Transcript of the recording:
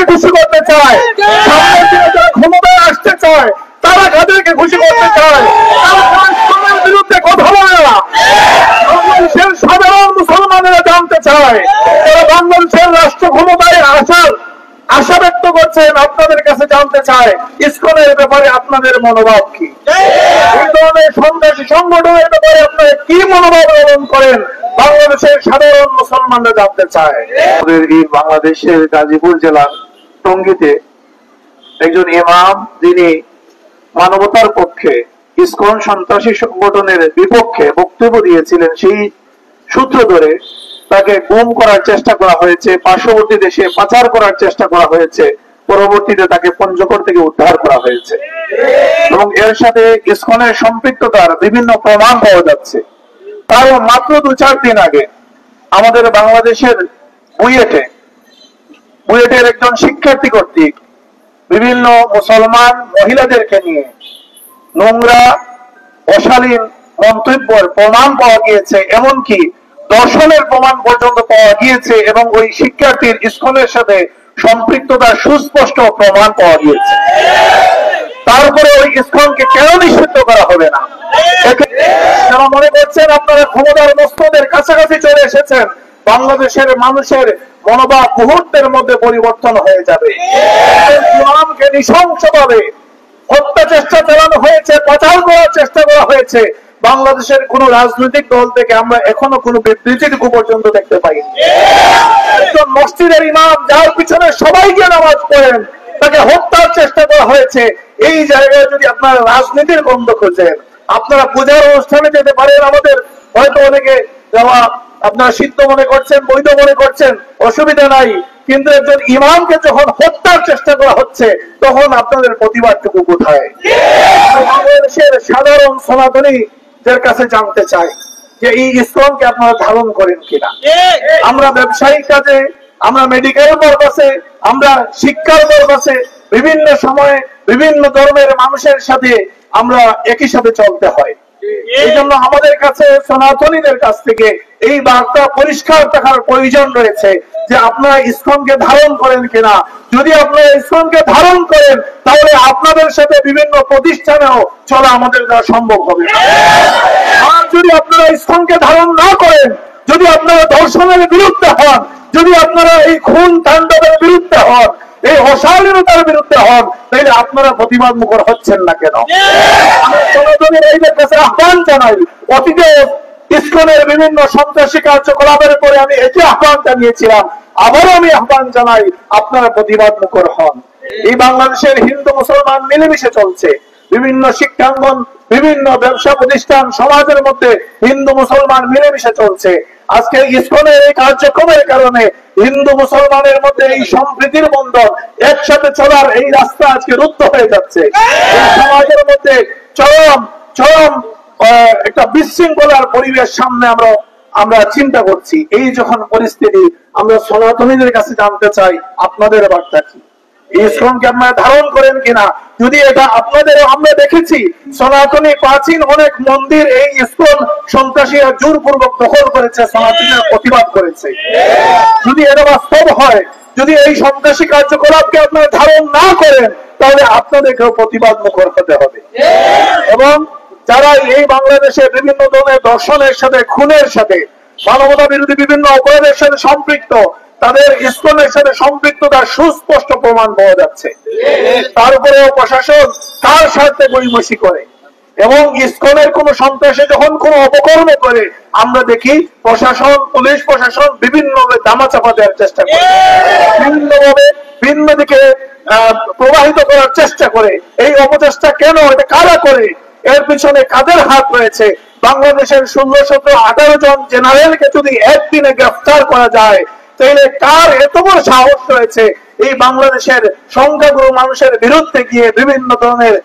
খুশি করতে চায়, সামনের দিনে যারা ক্ষমতায় আসতে চায় তারা কাদেরকে খুশি করতে চায়? তারা ইসলামের বিরুদ্ধে কথা বলে না। বাংলাদেশের সাধারণ মুসলমানেরা জানতে চায়, তারা বাংলাদেশের রাষ্ট্র ক্ষমতায় আসার আশা ব্যক্ত করছেন, আপনাদের কাছে জানতে চায় ইসকনের ব্যাপারে আপনাদের মনোভাব কি? এই ধরনের সন্ত্রাসী সংগঠনের ব্যাপারে আপনারা কি মনোভাব পালন করেন বাংলাদেশের সাধারণ মুসলমানরা জানতে চায়। আমাদের এই বাংলাদেশের গাজীপুর জেলার টঙ্গীতে একজন ইমাম, যিনি মানবতার পক্ষে ইসকন সন্ত্রাসী সংগঠনের বিপক্ষে বক্তব্য দিয়েছিলেন, সেই সূত্র ধরে তাকে গুম করার চেষ্টা করা হয়েছে, পার্শ্ববর্তী দেশে পাচার করার চেষ্টা করা হয়েছে, পরবর্তীতে তাকে পঞ্চগড় থেকে উদ্ধার করা হয়েছে এবং এর সাথে ইসকনের সম্পৃক্ততার বিভিন্ন প্রমাণ পাওয়া যাচ্ছে। তারও মাত্র 2-4 দিন আগে আমাদের বাংলাদেশের বুয়েটের একজন শিক্ষার্থী কর্তৃক বিভিন্ন মুসলমান মহিলাদেরকে নিয়ে নোংরা অশালীন মন্তব্যের প্রমাণ পাওয়া গিয়েছে, এমনকি দর্শনের প্রমাণ পর্যন্ত পাওয়া গিয়েছে এবং ওই শিক্ষার্থীর ইসকনের সাথে সম্পৃক্ততার সুস্পষ্ট প্রমাণ পাওয়া গিয়েছে। তারপরে ওই ইসকনকে কেন নিষিদ্ধ করা হবে না? যারা মনে করছেন আপনারা ক্ষমতার মস্তদের কাছাকাছি চলে এসেছেন, বাংলাদেশের মানুষের মনোভাব মুহূর্তের মধ্যে পরিবর্তন হয়ে যাবে। ইসলামকে নৃশংসভাবে হত্যা চেষ্টা চালানো হয়েছে, পাচার করার চেষ্টা করা হয়েছে। বাংলাদেশের কোন রাজনৈতিক দল থেকে আমরা এখনো কোন বিবৃতিটুকু পর্যন্ত দেখতে পাইনি। একজন মসজিদের ইমাম, যার পিছনে সবাই গিয়ে নামাজ পড়েন, তাকে হত্যার চেষ্টা করা হয়েছে। এই জায়গায় যদি আপনারা রাজনীতির গন্ধ খুঁজেন, আপনারা পূজার অনুষ্ঠানে যেতে পারেন, আমাদের হয়তো অনেকে যাওয়া আপনারা সিদ্ধ মনে করছেন, বৈধ মনে করছেন, অসুবিধা নাই, কিন্তু একজন ইমামকে যখন হত্যার চেষ্টা করা হচ্ছে তখন আপনাদের প্রতিবাদটুকু কোথায়? বাংলাদেশের সাধারণ সনাতনীদের কাছে জানতে চাই যে এই ইসলামকে আপনারা ধারণ করেন কিনা। আমরা ব্যবসায়িক কাজে, আমরা মেডিকেল পারপাসে, আমরা শিক্ষার পারপাসে বিভিন্ন সময়ে বিভিন্ন ধর্মের মানুষের সাথে আমরা একই সাথে চলতে হয়। এই জন্য আমাদের কাছে সনাতনীদের কাছ থেকে এই বার্তা পরিষ্কার থাকার প্রয়োজন রয়েছে যে আপনারা ইসলামকে ধারণ করেন কিনা। যদি আপনারা ইসলামকে ধারণ করেন তাহলে আপনাদের সাথে বিভিন্ন প্রতিষ্ঠানেও চলা আমাদের দ্বারা সম্ভব হবে। আর যদি আপনারা ইসলামকে ধারণ না করেন, যদি আপনারা ধর্ষণের বিরুদ্ধে হন, যদি আপনারা এই খুন তাণ্ডবের বিরুদ্ধে হন, এই অশালীনতার বিরুদ্ধে হন, তাহলে আপনারা প্রতিবাদ মুখর হচ্ছেন না কেন? কাছে আহ্বান জানাই, অতীতে ইসকনের বিভিন্ন সন্ত্রাসী কার্যকলাপের পরে আমি এটি আহ্বান জানিয়েছিলাম, আবারও আমি আহ্বান জানাই, আপনারা প্রতিবাদ মুখর হন। এই বাংলাদেশের হিন্দু মুসলমান মিলেমিশে চলছে, বিভিন্ন শিক্ষাঙ্গন, বিভিন্ন ব্যবসা প্রতিষ্ঠান, সমাজের মধ্যে হিন্দু মুসলমান মিলেমিশে চলছে। আজকে ইসকনের এই কার্যক্রমের কারণে হিন্দু মুসলমানের মধ্যে এই সম্প্রীতির বন্ধন, একসাথে চলার এই রাস্তা আজকে রুদ্ধ হয়ে যাচ্ছে। এই সমাজের মধ্যে চরম একটা বিশৃঙ্খলার পরিবেশ সামনে আমরা চিন্তা করছি। এই যখন পরিস্থিতি, আমরা সনাতনীদের কাছে জানতে চাই আপনাদের বার্তা কি? ইসলামকে আপনারা ধারণ করেন কিনা? যদি এটা আপনাদের, আমরা দেখেছি সনাতনী প্রাচীন অনেক মন্দির এই ইসকন সন্ত্রাসীরা জোরপূর্বক দখল করেছে, সনাতনীরা প্রতিবাদ করেছে। যদি এটা বাস্তব হয়, যদি এই সন্ত্রাসী কার্যকলাপকে আপনারা ধারণ না করেন, তাহলে আপনাদেরকেও প্রতিবাদ মুখর হতে হবে। এবং যারা এই বাংলাদেশে বিভিন্ন ধরনের দর্শনের সাথে, খুনের সাথে, মানবতা বিরোধী বিভিন্ন অপরাধের সাথে সম্পৃক্ত, তাদের ইসকনের সাথে সম্পৃক্ততার সুস্পষ্ট প্রমাণ পাওয়া যাচ্ছে। তারপরেও প্রশাসন তার স্বার্থে গড়িমসি করে এবং ইসকনের কোন সন্ত্রাসী যখন কোন অপকর্ম করে, আমরা দেখি প্রশাসন, পুলিশ প্রশাসন বিভিন্নভাবে দামাচাপা দেওয়ার চেষ্টা করে, বিভিন্নভাবে ভিন্ন দিকে প্রবাহিত করার চেষ্টা করে। এই অপচেষ্টা কেন? এটা কারা করে? এর পিছনে কাদের হাত রয়েছে? বাংলাদেশের 16, 17, 18 জন জেনারেলকে যদি একদিনে গ্রেফতার করা যায়, তাহলে কার এত বড় সাহস রয়েছে এই বাংলাদেশের সংখ্যাগুরু মানুষের বিরুদ্ধে গিয়ে বিভিন্ন ধরনের